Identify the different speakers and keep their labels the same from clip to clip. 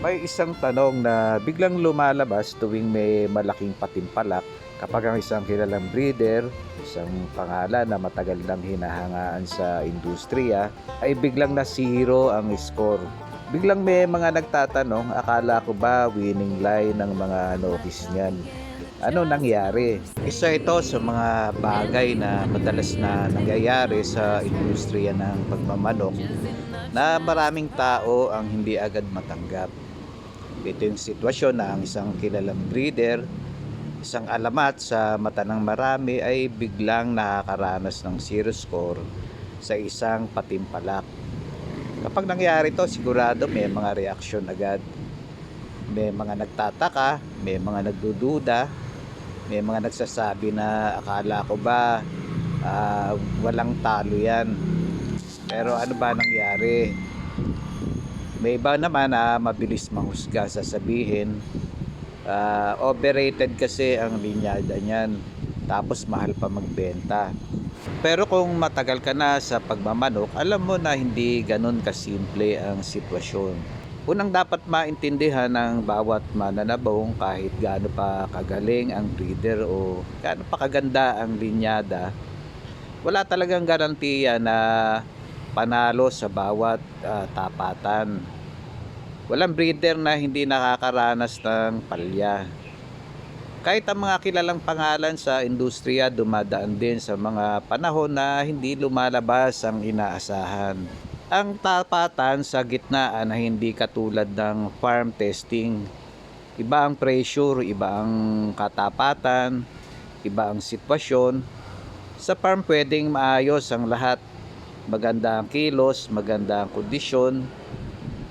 Speaker 1: May isang tanong na biglang lumalabas tuwing may malaking patimpalak kapag ang isang kilalang breeder, isang pangalan na matagal nang hinahangaan sa industriya, ay biglang nasiro ang score. Biglang may mga nagtatanong, akala ko ba winning line ng mga notice niyan? Ano nangyari? Isa ito sa mga bagay na madalas na nangyayari sa industriya ng pagmamanok na maraming tao ang hindi agad matanggap. Ito yung sitwasyon na ang isang kilalang breeder, isang alamat sa mata ng marami ay biglang nakakaranas ng zero score sa isang patimpalak. Kapag nangyari to, sigurado may mga reaksyon agad. May mga nagtataka, may mga nagdududa, may mga nagsasabi na akala ko ba walang talo yan. Pero ano ba nangyari? May iba naman na mabilis manghusga, sasabihin overrated kasi ang linyada niyan, tapos mahal pa magbenta. Pero kung matagal ka na sa pagmamanok, alam mo na hindi ganun kasimple ang sitwasyon. Unang dapat maintindihan ng bawat mananabong, kahit gaano pa kagaling ang breeder o gaano pa kaganda ang linyada, wala talagang garantiya na panalo sa bawat tapatan. Walang breeder na hindi nakakaranas ng palya. Kahit ang mga kilalang pangalan sa industriya, dumadaan din sa mga panahon na hindi lumalabas ang inaasahan. Ang tapatan sa gitnaan na hindi katulad ng farm testing. Iba ang pressure, iba ang katapatan, iba ang sitwasyon. Sa farm pwedeng maayos ang lahat. Maganda ang kilos, maganda ang kondisyon,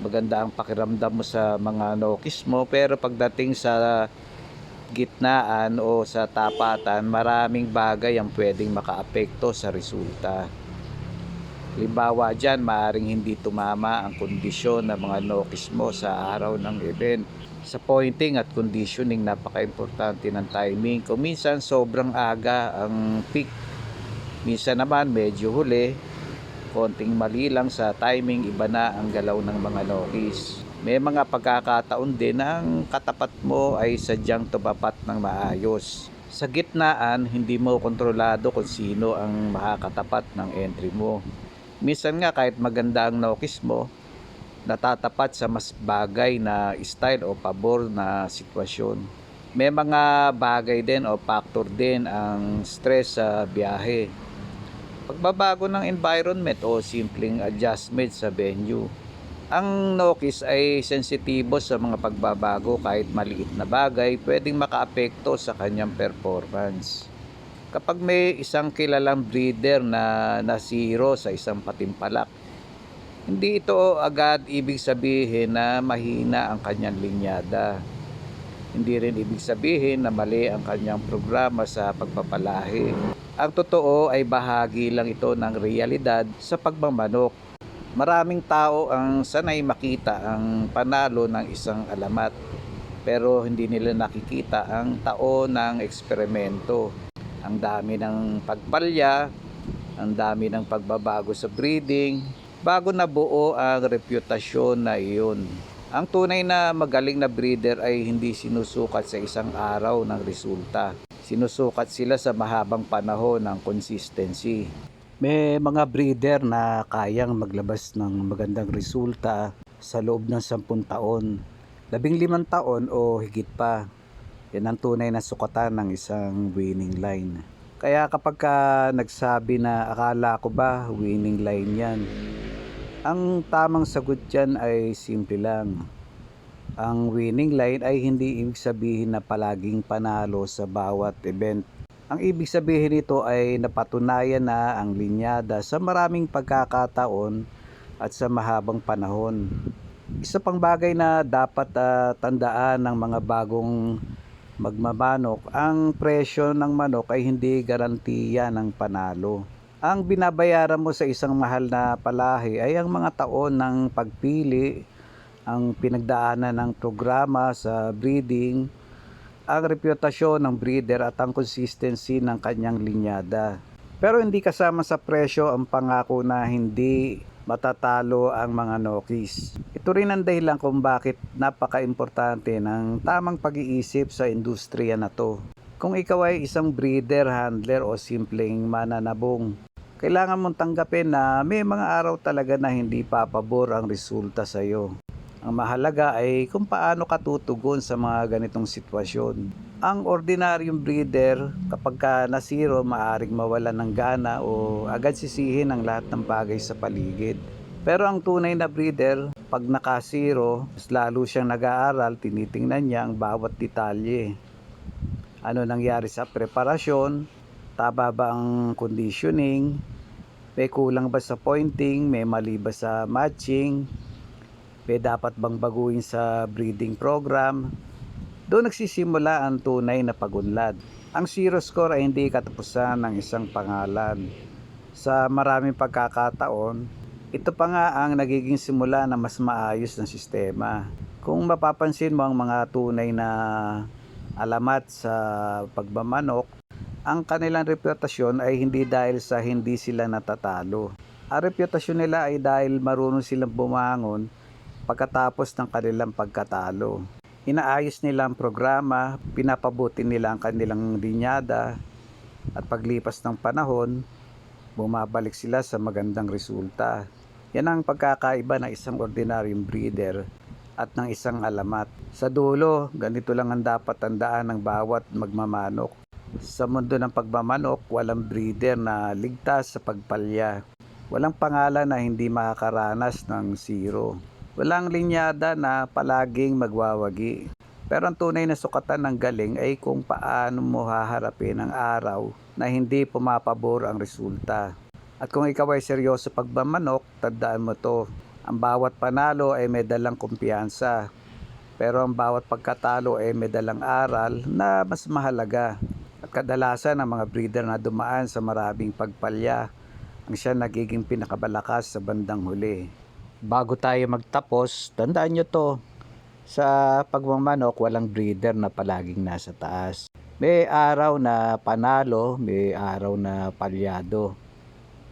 Speaker 1: maganda ang pakiramdam mo sa mga nokis mo, pero pagdating sa gitnaan o sa tapatan, maraming bagay ang pwedeng makaapekto sa resulta. Halimbawa dyan, maaaring hindi tumama ang kondisyon ng mga nokis mo sa araw ng event. Sa pointing at conditioning, napaka-importante ng timing. Kung minsan sobrang aga ang peak, minsan naman medyo huli, konting mali lang sa timing, iba na ang galaw ng mga nokis. May mga pagkakataon din na ang katapat mo ay sadyang tumapat ng maayos. Sa gitnaan, hindi mo kontrolado kung sino ang makakatapat ng entry mo. Minsan nga kahit maganda ang nokis mo, natatapat sa mas bagay na style o pabor na sitwasyon. May mga bagay din o factor din ang stress sa biyahe, pagbabago ng environment o simpleng adjustment sa venue. Ang nokis ay sensitibo sa mga pagbabago, kahit maliit na bagay pwedeng makaapekto sa kanyang performance. Kapag may isang kilalang breeder na nasiro sa isang patimpalak, hindi ito agad ibig sabihin na mahina ang kanyang linyada. Hindi rin ibig sabihin na mali ang kanyang programa sa pagpapalahi. Ang totoo ay bahagi lang ito ng realidad sa pagmamanok. Maraming tao ang sanay makita ang panalo ng isang alamat, pero hindi nila nakikita ang taon ng eksperimento. Ang dami ng pagpalya, ang dami ng pagbabago sa breeding, bago nabuo ang reputasyon na iyon. Ang tunay na magaling na breeder ay hindi sinusukat sa isang araw ng resulta. Sinusukat sila sa mahabang panahon ng consistency. May mga breeder na kayang maglabas ng magandang resulta sa loob ng 10 taon, 15 taon o higit pa. Yan ang tunay na sukatan ng isang winning line. Kaya kapag nagsabi na akala ko ba winning line yan, ang tamang sagot dyan ay simple lang. Ang winning line ay hindi ibig sabihin na palaging panalo sa bawat event. Ang ibig sabihin nito ay napatunayan na ang linyada sa maraming pagkakataon at sa mahabang panahon. Isa pang bagay na dapat tandaan ng mga bagong magmamanok, ang presyo ng manok ay hindi garantiya ng panalo. Ang binabayaran mo sa isang mahal na palahi ay ang mga taon ng pagpili, ang pinagdaanan ng programa sa breeding, ang reputasyon ng breeder at ang consistency ng kanyang linyada. Pero hindi kasama sa presyo ang pangako na hindi matatalo ang mga Nokis. Ito rin ang dahilan kung bakit napaka-importante ng tamang pag-iisip sa industriya na to. Kung ikaw ay isang breeder, handler o simpleng mananabong, kailangan mong tanggapin na may mga araw talaga na hindi papabor ang resulta sa iyo. Ang mahalaga ay kung paano ka tutugon sa mga ganitong sitwasyon. Ang ordinaryong breeder, kapag ka nasiro, maaring mawalan ng gana o agad sisihin ang lahat ng bagay sa paligid. Pero ang tunay na breeder, pag nakasiro, mas lalo siyang nag-aaral, tinitingnan niya ang bawat detalye. Ano nangyari sa preparasyon, tama ba ang conditioning, may kulang ba sa pointing, may mali ba sa matching, may dapat bang baguhin sa breeding program. Doon nagsisimula ang tunay na pagunlad. Ang zero score ay hindi katapusan ng isang pangalan. Sa maraming pagkakataon, ito pa nga ang nagiging simula na mas maayos ng sistema. Kung mapapansin mo ang mga tunay na alamat sa pagmamanok, ang kanilang reputasyon ay hindi dahil sa hindi sila natatalo. Ang reputasyon nila ay dahil marunong silang bumangon pagkatapos ng kanilang pagkatalo. Inaayos nila ang programa, pinapabuti nila ang kanilang linyada, at paglipas ng panahon, bumabalik sila sa magandang resulta. Yan ang pagkakaiba ng isang ordinaryong breeder at ng isang alamat. Sa dulo, ganito lang ang dapat tandaan ng bawat magmamanok. Sa mundo ng pagmamanok, walang breeder na ligtas sa pagpalya. Walang pangalan na hindi makakaranas ng zero. Walang linyada na palaging magwawagi. Pero ang tunay na sukatan ng galing ay kung paano mo haharapin ang araw na hindi pumapabor ang resulta. At kung ikaw ay seryoso pagmamanok, tandaan mo to. Ang bawat panalo ay may dalang kumpiyansa. Pero ang bawat pagkatalo ay may dalang aral na mas mahalaga. At kadalasan ang mga breeder na dumaan sa maraming pagpalya ang siya nagiging pinakabalakas sa bandang huli. Bago tayo magtapos, tandaan nyo to. Sa pagmamanok, walang breeder na palaging nasa taas. May araw na panalo, may araw na palyado.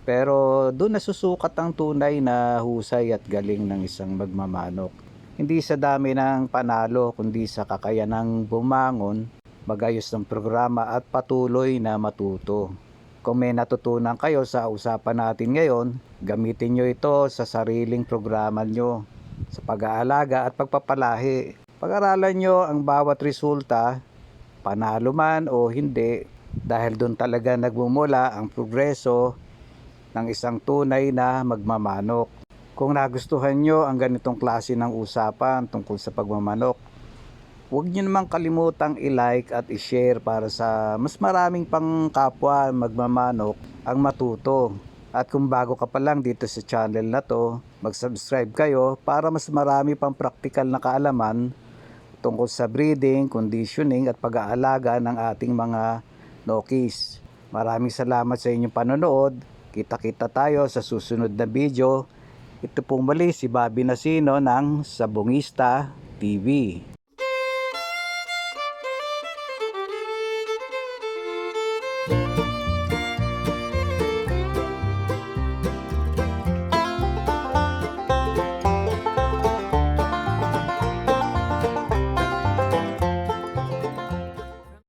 Speaker 1: Pero doon nasusukat ang tunay na husay at galing ng isang magmamanok. Hindi sa dami ng panalo, kundi sa kakayanang bumangon, magayos ng programa at patuloy na matuto. Kung may natutunan kayo sa usapan natin ngayon, gamitin nyo ito sa sariling programa nyo, sa pag-aalaga at pagpapalahi. Pag-aralan nyo ang bawat resulta, panalo man o hindi, dahil doon talaga nagmumula ang progreso ng isang tunay na magmamanok. Kung nagustuhan nyo ang ganitong klase ng usapan tungkol sa pagmamanok, huwag nyo namang kalimutang i-like at i-share para sa mas maraming pang kapwa magmamanok ang matuto. At kung bago ka pa lang dito sa channel na to, mag-subscribe kayo para mas marami pang praktikal na kaalaman tungkol sa breeding, conditioning at pag-aalaga ng ating mga Nokis. Maraming salamat sa inyong panonood. Kita-kita tayo sa susunod na video. Ito pong muli si Bobby Nasino ng Sabongista TV.